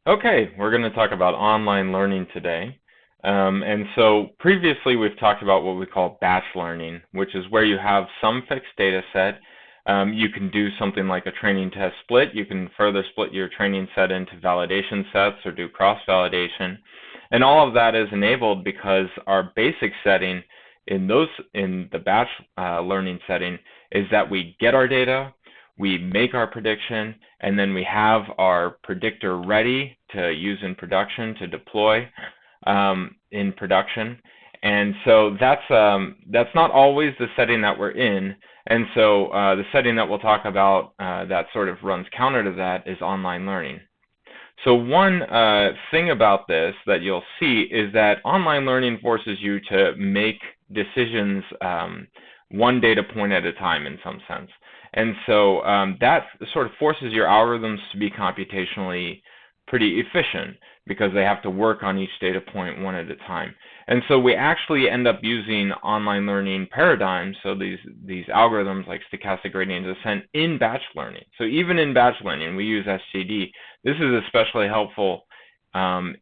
Okay, we're going to talk about online learning today. And so previously we've talked about what we call batch learning, which is where you have some fixed data set. You can do something like a training test split. You can further split your training set into validation sets or do cross-validation. And all of that is enabled because our basic setting in the batch learning setting is that we get our data, we make our prediction, and then we have our predictor ready to use in production, to deploy in production. And so that's not always the setting that we're in. And so the setting that we'll talk about that sort of runs counter to that is online learning. So one thing about this that you'll see is that online learning forces you to make decisions one data point at a time in some sense. And so that sort of forces your algorithms to be computationally pretty efficient because they have to work on each data point one at a time. And so we actually end up using online learning paradigms, so these algorithms like stochastic gradient descent in batch learning. So even in batch learning, we use SGD. This is especially helpful in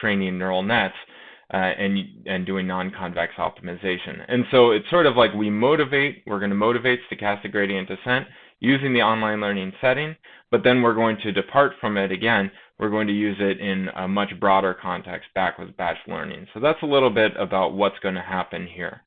training neural nets and doing non-convex optimization. And so it's sort of like we're going to motivate stochastic gradient descent using the online learning setting, but then we're going to depart from it again. We're going to use it in a much broader context back with batch learning. So that's a little bit about what's going to happen here.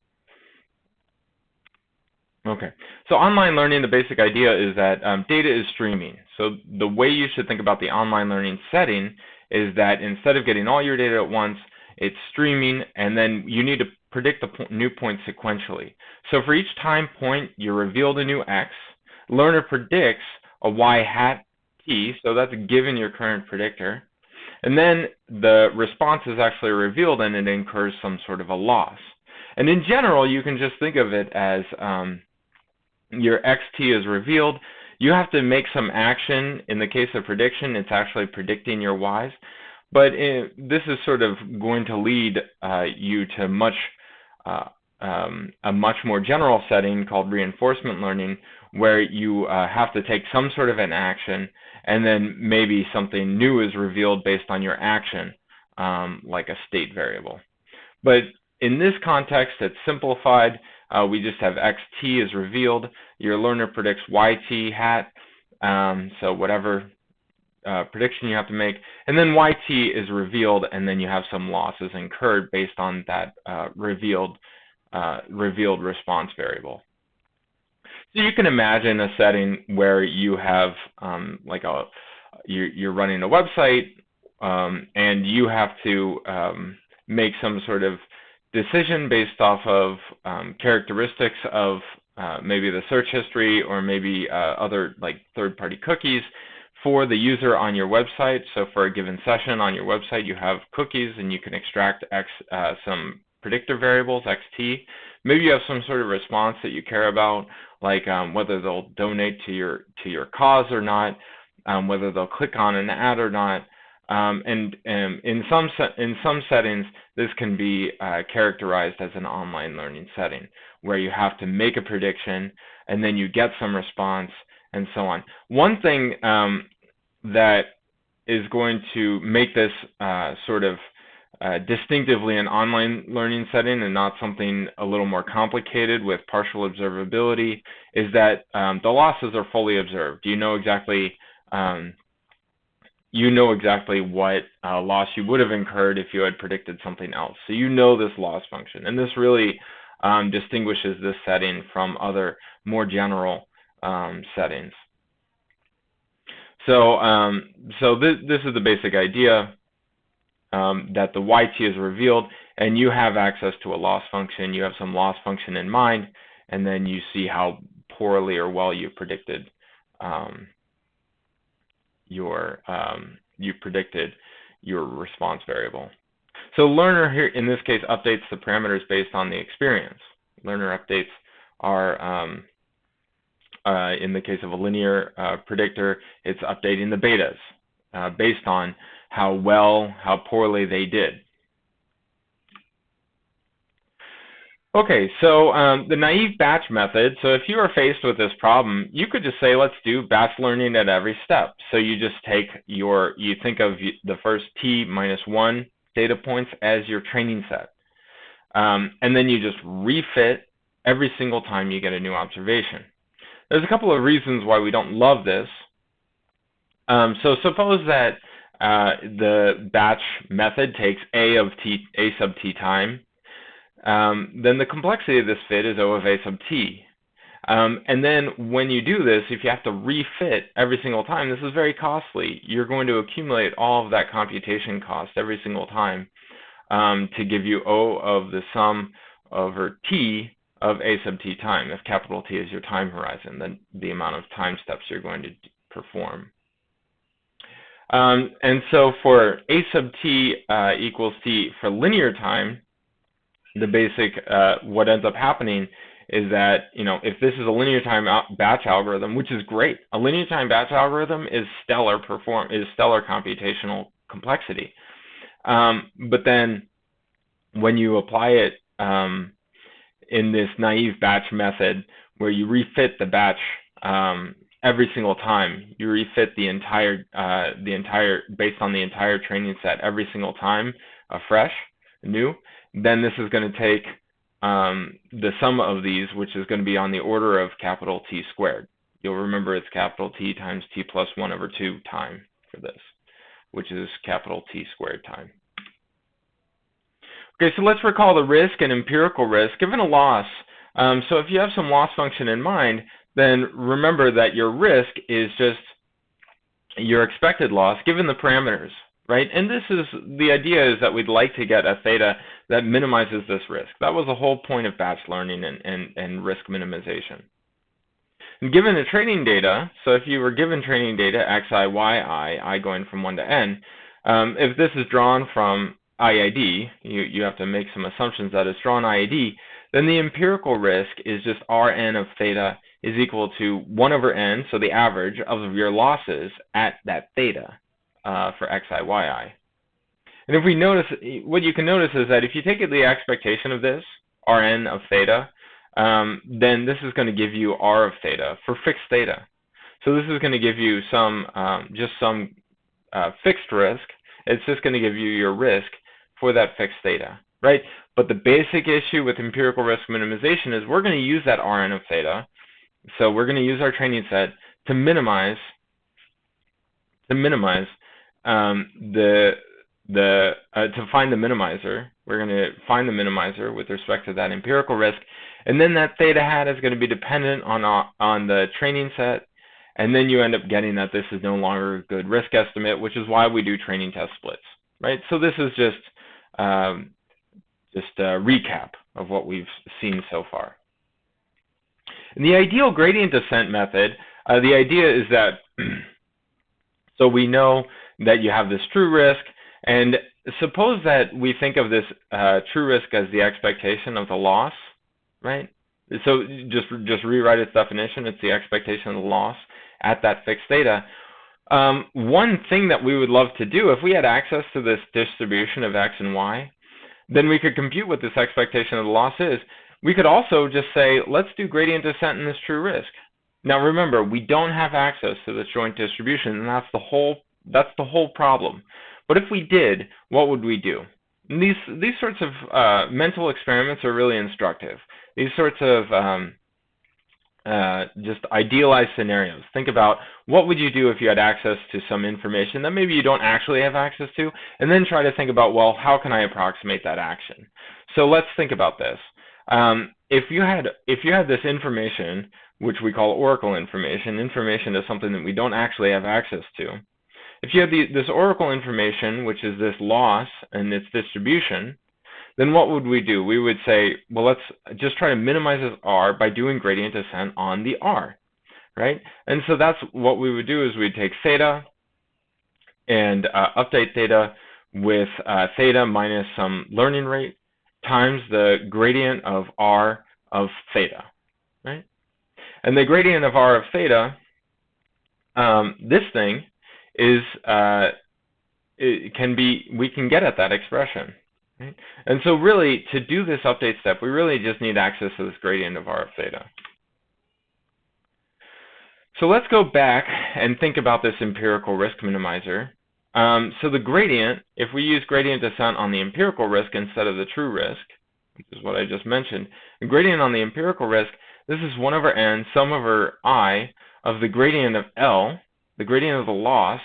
Okay, so online learning, the basic idea is that data is streaming. So the way you should think about the online learning setting is that instead of getting all your data at once, it's streaming, and then you need to predict the new point sequentially. So for each time point, you revealed a new X. Learner predicts a Y hat T, so that's given your current predictor. And then the response is actually revealed, and it incurs some sort of a loss. And in general, you can just think of it as your XT is revealed. You have to make some action. In the case of prediction, it's actually predicting your Ys. But this is sort of going to lead you to a much more general setting called reinforcement learning, where you have to take some sort of an action, and then maybe something new is revealed based on your action, like a state variable. But in this context, it's simplified. We just have XT is revealed. Your learner predicts YT hat, so whatever prediction you have to make, and then YT is revealed, and then you have some losses incurred based on that revealed response variable. So you can imagine a setting where you have like you're running a website, and you have to make some sort of decision based off of characteristics of maybe the search history or maybe other like third-party cookies for the user on your website. So for a given session on your website, you have cookies, and you can extract some predictor variables, XT. Maybe you have some sort of response that you care about, like whether they'll donate to your cause or not, whether they'll click on an ad or not. And in some settings, this can be characterized as an online learning setting, where you have to make a prediction, and then you get some response, and so on. One thing that is going to make this sort of distinctively an online learning setting and not something a little more complicated with partial observability is that the losses are fully observed. You know exactly what loss you would have incurred if you had predicted something else. So you know this loss function, and this really distinguishes this setting from other more general settings. So this is the basic idea, that the YT is revealed, and you have access to a loss function. You have some loss function in mind, and then you see how poorly or well you predicted your response variable. So learner here in this case updates the parameters based on the experience. Learner updates are in the case of a linear predictor, it's updating the betas based on how poorly they did. Okay, so the naive batch method, so if you are faced with this problem, you could just say, let's do batch learning at every step. So you just take you think of the first t minus 1 data points as your training set. And then you just refit every single time you get a new observation. There's a couple of reasons why we don't love this. So suppose that the batch method takes a sub t time. Then the complexity of this fit is O of a sub t. And then when you do this, if you have to refit every single time, this is very costly. You're going to accumulate all of that computation cost every single time to give you O of the sum over t of a sub t time. If capital T is your time horizon, then the amount of time steps you're going to perform. And so for a sub t equals t for linear time, the basic, what ends up happening is that, if this is a linear time batch algorithm, which is great, a linear time batch algorithm is stellar computational complexity. But then when you apply it in this naive batch method, where you refit the batch every single time, you refit the entire based on the entire training set every single time, fresh, new, then this is going to take the sum of these, which is going to be on the order of capital T squared. You'll remember it's capital T times T plus 1 over 2 time for this, which is capital T squared time. Okay, so let's recall the risk and empirical risk given a loss. So if you have some loss function in mind, then remember that your risk is just your expected loss given the parameters, right? And this is, the idea is that we'd like to get a theta that minimizes this risk. That was the whole point of batch learning and risk minimization. And given the training data, so if you were given training data xi, yi, I going from 1 to n, if this is drawn from IID, you have to make some assumptions that it's drawn IID, then the empirical risk is just Rn of theta is equal to 1 over n, so the average of your losses at that theta for xi, yi. And if we notice, what you can notice is that if you take the expectation of this, Rn of theta, then this is going to give you R of theta for fixed theta. So this is going to give you some, just some fixed risk. It's just going to give you your risk for that fixed theta, right? But the basic issue with empirical risk minimization is we're going to use that Rn of theta. So we're going to use our training set to minimize to find the minimizer. We're going to find the minimizer with respect to that empirical risk, and then that theta hat is going to be dependent on the training set, and then you end up getting that this is no longer a good risk estimate, which is why we do training test splits, right? So this is just a recap of what we've seen so far. In the ideal gradient descent method, the idea is that so we know that you have this true risk, and suppose that we think of this true risk as the expectation of the loss, right? So just rewrite its definition. It's the expectation of the loss at that fixed theta. One thing that we would love to do, if we had access to this distribution of x and y, then we could compute what this expectation of the loss is. We could also just say, let's do gradient descent in this true risk. Now remember, we don't have access to this joint distribution, and that's the whole problem. But if we did, what would we do? And these sorts of mental experiments are really instructive. These sorts of just idealized scenarios. Think about what would you do if you had access to some information that maybe you don't actually have access to, and then try to think about, well, how can I approximate that action? So let's think about this. If you had this information, which we call oracle information, information is something that we don't actually have access to. If you have this oracle information, which is this loss and its distribution, then what would we do? We would say, well, let's just try to minimize this R by doing gradient descent on the R, right? And so that's what we would do, is we'd take theta and update theta with theta minus some learning rate times the gradient of R of theta, right? And the gradient of R of theta, this thing is, we can get at that expression, right? And so really, to do this update step, we really just need access to this gradient of R of theta. So let's go back and think about this empirical risk minimizer. So the gradient, if we use gradient descent on the empirical risk instead of the true risk, which is what I just mentioned, the gradient on the empirical risk, this is 1 over n, sum over I, of the gradient of L, the gradient of the loss,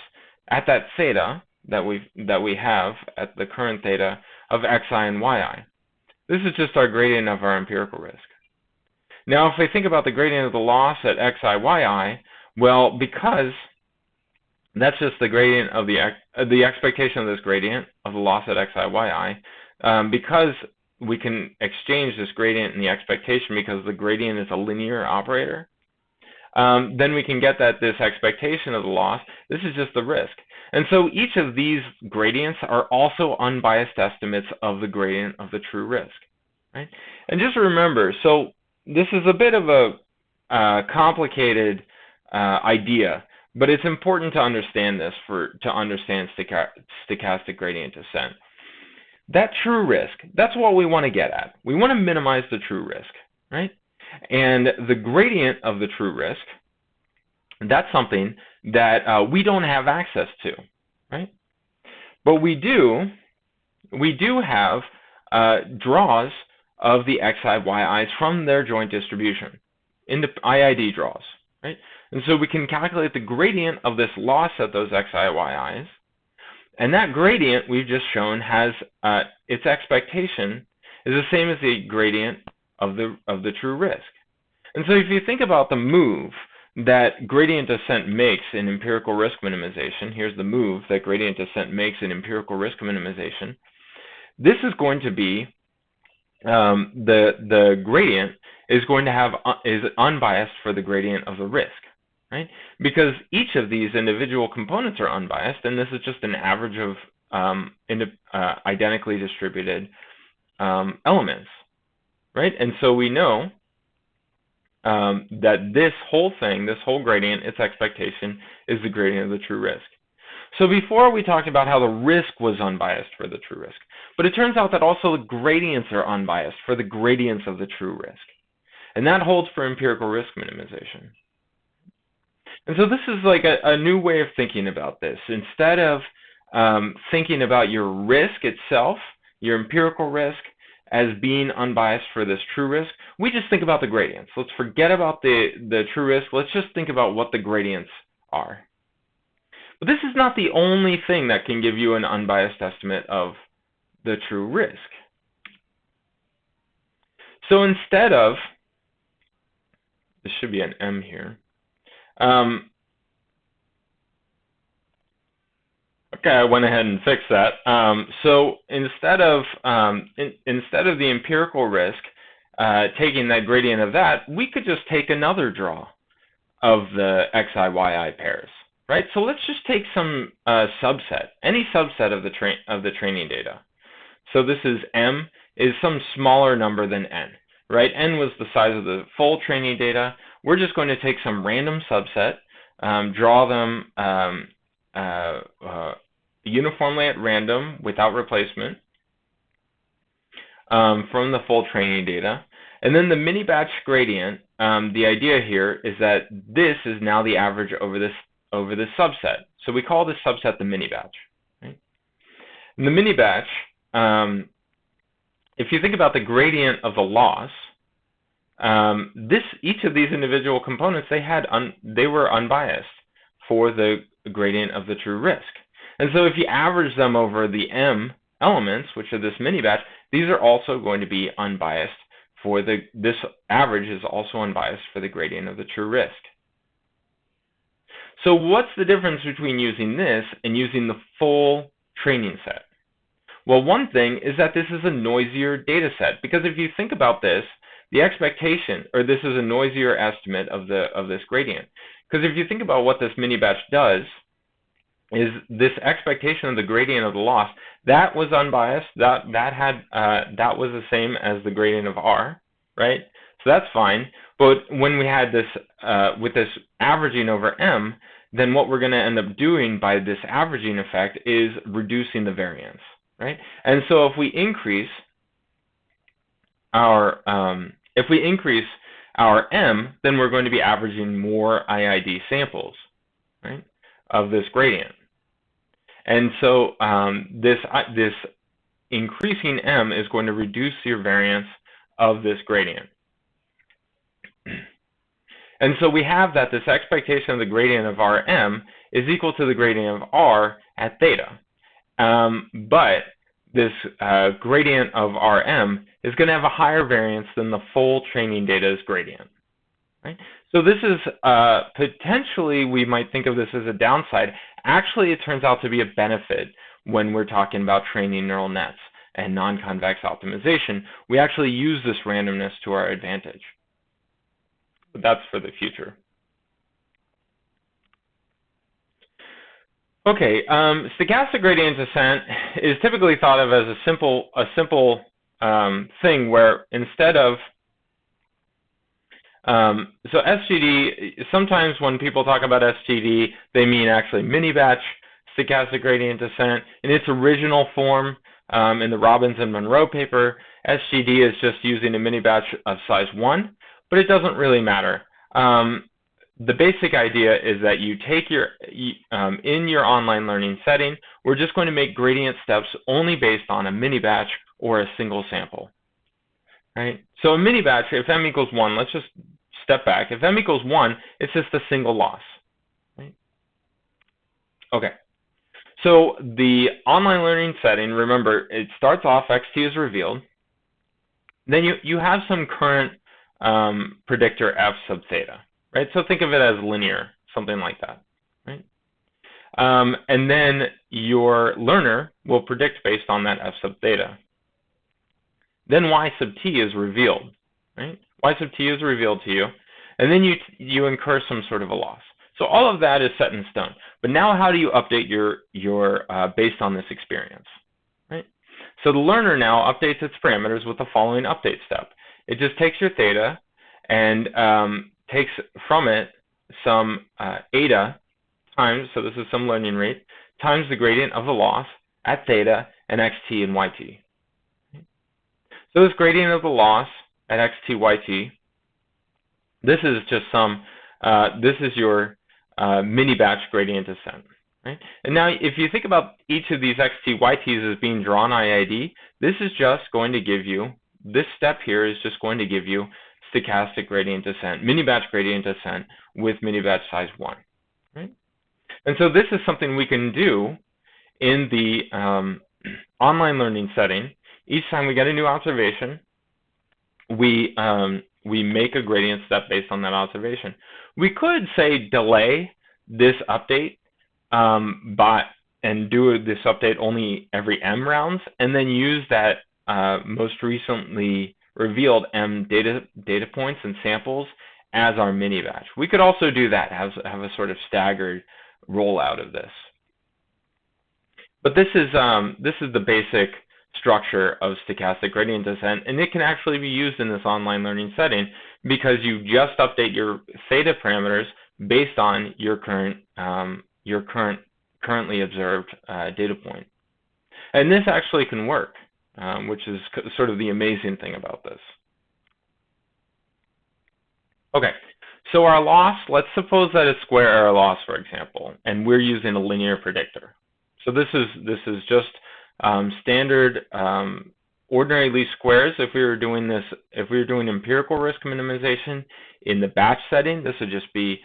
at that theta that we have at the current theta of xi and yi. This is just our gradient of our empirical risk. Now, if we think about the gradient of the loss at xi, yi, well, because that's just the gradient of the expectation of this gradient of the loss at xi, yi, because we can exchange this gradient and the expectation because the gradient is a linear operator, then we can get that this expectation of the loss, this is just the risk. And so each of these gradients are also unbiased estimates of the gradient of the true risk, right? And just remember, so this is a bit of a complicated idea, but it's important to understand this to understand stochastic gradient descent. That true risk, that's what we want to get at. We want to minimize the true risk, right? And the gradient of the true risk, that's something that we don't have access to, right? But we do have draws of the xi, yi's from their joint distribution, in the IID draws, right? And so we can calculate the gradient of this loss at those xi, yi's, and that gradient we've just shown has its expectation is the same as the gradient of the true risk. And so if you think about the move that gradient descent makes in empirical risk minimization, here's the move that gradient descent makes in empirical risk minimization. This is going to be the gradient is going to have is unbiased for the gradient of the risk, right? Because each of these individual components are unbiased, and this is just an average of identically distributed elements, right? And so we know that this whole thing, this whole gradient, its expectation, is the gradient of the true risk. So before we talked about how the risk was unbiased for the true risk, but it turns out that also the gradients are unbiased for the gradients of the true risk. And that holds for empirical risk minimization. And so this is like a new way of thinking about this. Instead of thinking about your risk itself, your empirical risk, as being unbiased for this true risk, we just think about the gradients. Let's forget about the true risk. Let's just think about what the gradients are. But this is not the only thing that can give you an unbiased estimate of the true risk. So instead of, this should be an M here. Okay, I went ahead and fixed that. So instead of the empirical risk, taking that gradient of that, we could just take another draw of the xi, yi pairs, right? So let's just take some subset, any subset of the training data. So this is M is some smaller number than N, right? N was the size of the full training data. We're just going to take some random subset, draw them uniformly at random without replacement from the full training data. And then the mini batch gradient, the idea here is that this is now the average over this subset. So we call this subset the mini batch. Right? And the mini batch, if you think about the gradient of the loss, each of these individual components, they were unbiased for the gradient of the true risk. And so if you average them over the M elements, which are this mini batch, these are also going to be unbiased for this average is also unbiased for the gradient of the true risk. So what's the difference between using this and using the full training set? Well, one thing is that this is a noisier data set, because if you think about this, the expectation, or this is a noisier estimate of this gradient. Because if you think about what this mini batch does, is this expectation of the gradient of the loss, that was unbiased, that was the same as the gradient of R, right? So that's fine. But when we had this, with this averaging over M, then what we're going to end up doing by this averaging effect is reducing the variance, right? And so if we increase our M, then we're going to be averaging more IID samples, right, of this gradient. And so this increasing M is going to reduce your variance of this gradient. And so we have that this expectation of the gradient of Rm is equal to the gradient of R at theta. But this gradient of Rm is going to have a higher variance than the full training data's gradient. Right? So this is potentially, we might think of this as a downside. Actually, it turns out to be a benefit when we're talking about training neural nets and non-convex optimization. We actually use this randomness to our advantage. But that's for the future. Okay, stochastic gradient descent is typically thought of as a simple thing where instead of so SGD, sometimes when people talk about SGD, they mean actually mini-batch stochastic gradient descent. In its original form, in the Robbins and Monroe paper, SGD is just using a mini-batch of size 1, but it doesn't really matter. The basic idea is that you take your, in your online learning setting, we're just going to make gradient steps only based on a mini-batch or a single sample. Right? So a mini-batch, if M equals 1, let's just step back. If M equals 1, it's just a single loss. Right? Okay. So the online learning setting, remember, it starts off xt is revealed. Then you have some current predictor f sub theta. Right? So think of it as linear, something like that. Right? And then your learner will predict based on that f sub theta. Then y sub t is revealed, right? Y sub t is revealed to you, and then you incur some sort of a loss. So all of that is set in stone. But now how do you update your based on this experience, right? So the learner now updates its parameters with the following update step. It just takes your theta and takes from it some eta times, so this is some learning rate, times the gradient of the loss at theta and xt and yt. So this gradient of the loss at xt, yt, this is just some, this is your mini-batch gradient descent. Right? And now if you think about each of these xt, yt's as being drawn IID, this is just going to give you, this step here is just going to give you stochastic gradient descent, mini-batch gradient descent with mini-batch size 1. Right? And so this is something we can do in the online learning setting. Each time we get a new observation, we make a gradient step based on that observation. We could say delay this update and do this update only every m rounds, and then use that most recently revealed m data points and samples as our mini batch. We could also do that, have a sort of staggered rollout of this. But this is the basic structure of stochastic gradient descent, and it can actually be used in this online learning setting because you just update your theta parameters based on your currently observed data point. And this actually can work, which is sort of the amazing thing about this. Okay, so our loss, let's suppose that it's square error loss, for example, and we're using a linear predictor. So this is just standard ordinary least squares. If we were doing this, if we were doing empirical risk minimization in the batch setting, this would just be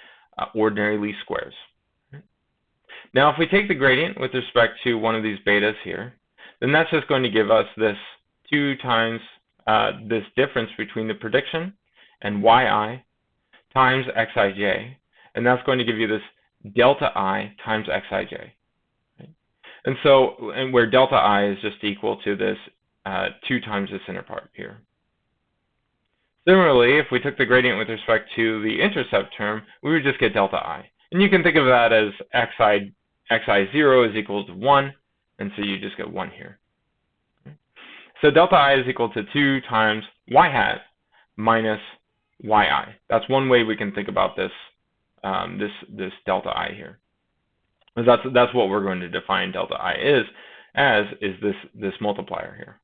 ordinary least squares. Now, if we take the gradient with respect to one of these betas here, then that's just going to give us this 2 times this difference between the prediction and yi times xij, and that's going to give you this delta I times xij. And so, where delta I is just equal to this 2 times this inner part here. Similarly, if we took the gradient with respect to the intercept term, we would just get delta I. And you can think of that as xi0 is equal to 1, and so you just get 1 here. So delta I is equal to 2 times y hat minus yi. That's one way we can think about this, this delta I here. That's what we're going to define delta I is. as is this multiplier here.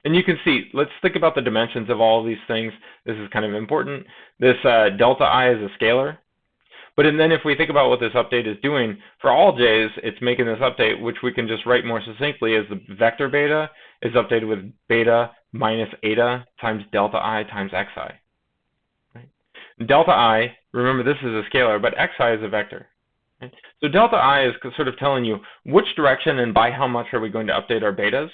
And you can see, let's think about the dimensions of all of these things. This is kind of important. This delta I is a scalar. But then if we think about what this update is doing, for all j's, it's making this update, which we can just write more succinctly as the vector beta is updated with beta minus eta times delta I times xi. Right? Delta I, remember this is a scalar, but xi is a vector. Right? So delta I is sort of telling you which direction and by how much are we going to update our betas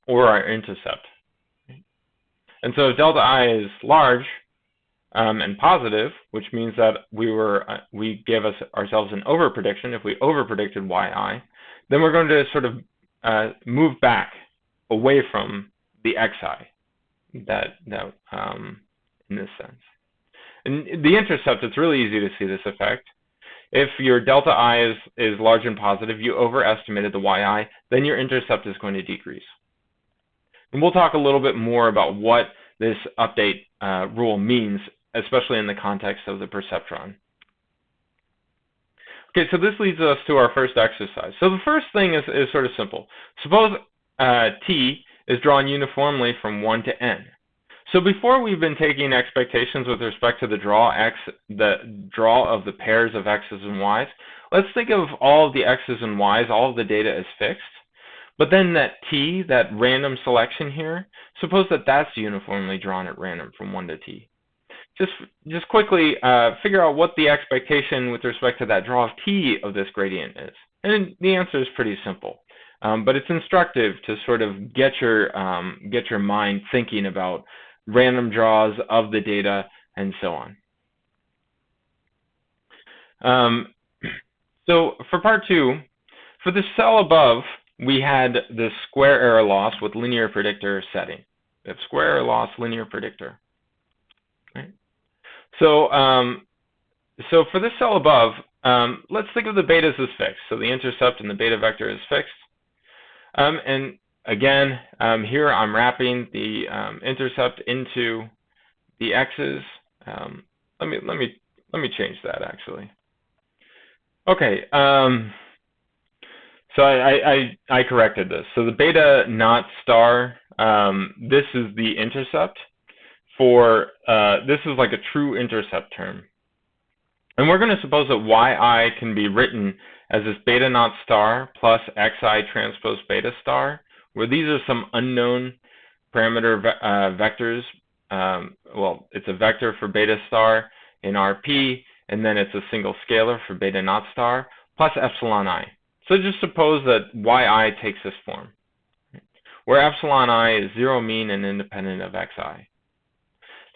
or our intercept. Right? And so if delta I is large, and positive, which means that we gave ourselves an over-prediction. If we over-predicted yi, then we're going to sort of move back away from the xi, that in this sense. And the intercept, it's really easy to see this effect. If your delta I is large and positive, you overestimated the yi, then your intercept is going to decrease. And we'll talk a little bit more about what this update rule means, especially in the context of the perceptron. Okay, so this leads us to our first exercise. So the first thing is sort of simple. Suppose t is drawn uniformly from 1 to n. So before we've been taking expectations with respect to the draw of the pairs of x's and y's, let's think of all of the x's and y's, all of the data as fixed. But then that t, that random selection here, suppose that that's uniformly drawn at random from 1 to t. Just quickly figure out what the expectation with respect to that draw of t of this gradient is. And the answer is pretty simple. But it's instructive to sort of get your mind thinking about random draws of the data and so on. So for part 2, for the cell above, we had this square error loss with linear predictor setting. We have square error loss, linear predictor. Right? So, so for this cell above, let's think of the betas as fixed. So the intercept and the beta vector is fixed. And again, here I'm wrapping the intercept into the x's. Let me change that actually. Okay. So I corrected this. So the beta not star, this is the intercept for, this is like a true intercept term. And we're going to suppose that yi can be written as this beta not star plus xi transpose beta star, where these are some unknown parameter vectors. Well, it's a vector for beta star in RP, and then it's a single scalar for beta not star, plus epsilon I. So just suppose that yi takes this form, where epsilon I is zero mean and independent of xi.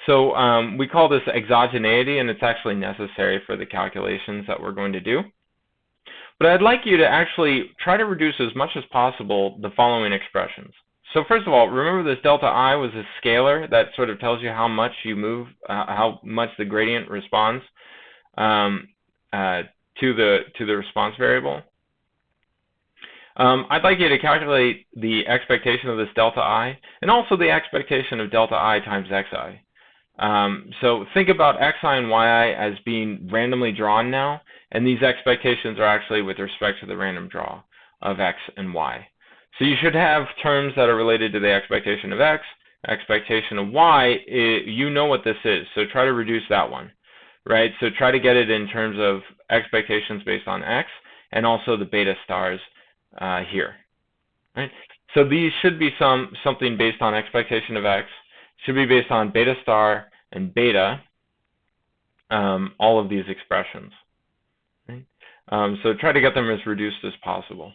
So we call this exogeneity, and it's actually necessary for the calculations that we're going to do. But I'd like you to actually try to reduce as much as possible the following expressions. So first of all, remember this delta I was a scalar that sort of tells you how much you move, how much the gradient responds to the response variable. I'd like you to calculate the expectation of this delta I, and also the expectation of delta I times xi. So think about xi and yi as being randomly drawn now, and these expectations are actually with respect to the random draw of x and y. So you should have terms that are related to the expectation of x, expectation of y. You know what this is, so try to reduce that one, right? So try to get it in terms of expectations based on x, and also the beta stars here, right? So these should be something based on expectation of x, should be based on beta star and beta, all of these expressions. Right? So try to get them as reduced as possible.